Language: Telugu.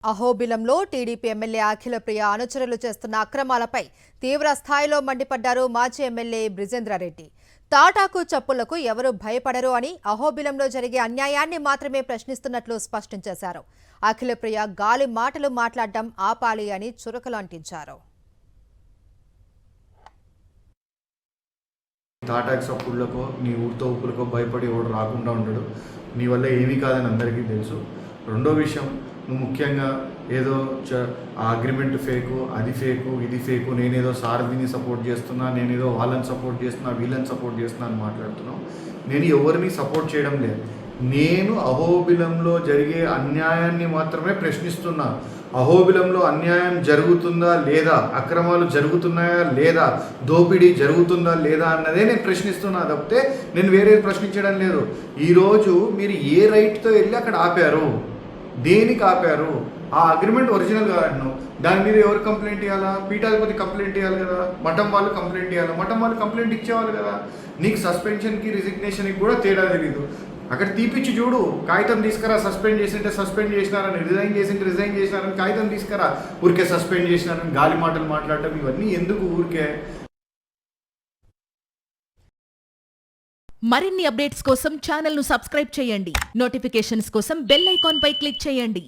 అహోబిలంలో టీడీపీ ఎమ్మెల్యే అఖిలప్రియ అనుచరులు చేస్తున్న అక్రమాలపై తీవ్ర స్థాయిలో మండిపడ్డారు మాజీ ఎమ్మెల్యే బ్రిజేంద్రారెడ్డి. తాటాకు చప్పులకు ఎవరూ భయపడరు అని అహోబిలంలో జరిగే అన్యాయాన్ని మాత్రమే ప్రశ్నిస్తున్నట్లు స్పష్టం చేశారు. అఖిలప్రియ గాలి మాటలు మాట్లాడడం ఆపాలి అని చురకలు అంటించారు. తాటాకు చప్పుళ్లకో నీ ఊరితో ఉప్పులకో భయపడి ఎవడు రాకుండా ఉండడు. నీ వల్ల ఏమీ కాదని అందరికీ తెలుసు. రెండో విషయం, నువ్వు ముఖ్యంగా ఏదో ఆ అగ్రిమెంట్ ఫేకు, అది ఫేకు, ఇది ఫేకు, నేనేదో సారథిని సపోర్ట్ చేస్తున్నా, నేనేదో వాళ్ళని సపోర్ట్ చేస్తున్నా, వీళ్ళని సపోర్ట్ చేస్తున్నా అని మాట్లాడుతున్నావు. నేను ఎవరిని సపోర్ట్ చేయడం లేదు. నేను అహోబిలంలో జరిగే అన్యాయాన్ని మాత్రమే ప్రశ్నిస్తున్నా. అహోబిలంలో అన్యాయం జరుగుతుందా లేదా, అక్రమాలు జరుగుతున్నాయా లేదా, దోపిడీ జరుగుతుందా లేదా అన్నదే నేను ప్రశ్నిస్తున్నా తప్పితే నేను వేరే ప్రశ్నించడం లేదు. ఈరోజు మీరు ఏ రైట్తో వెళ్ళి అక్కడ ఆపారు, దేనికి ఆపారు? ఆ అగ్రిమెంట్ ఒరిజినల్ కాదను, దాని మీద ఎవరు కంప్లైంట్ ఇవ్వాలా? పీఠాధిపతి కంప్లైంట్ ఇవ్వాలి కదా, మఠం వాళ్ళు కంప్లైంట్ ఇవ్వాలి, మఠం వాళ్ళు కంప్లైంట్ ఇచ్చేవాళ్ళు కదా. నీకు సస్పెన్షన్కి రిజిగ్నేషన్కి కూడా తేడా తెలీదు. అక్కడ తీపిచ్చి చూడు, కాగితం తీసుకురా, సస్పెండ్ చేసింటే సస్పెండ్ చేసినారని, రిజైన్ చేసింటే రిజైన్ చేసినారని కాగితం తీసుకురా. ఊరికే సస్పెండ్ చేసినారని గాలి మాటలు మాట్లాడటం ఇవన్నీ ఎందుకు ఊరికే? మరిన్ని అప్డేట్స్ కోసం ఛానల్ ను సబ్స్క్రైబ్ చేయండి. నోటిఫికేషన్స్ కోసం బెల్ ఐకాన్ పై క్లిక్ చేయండి.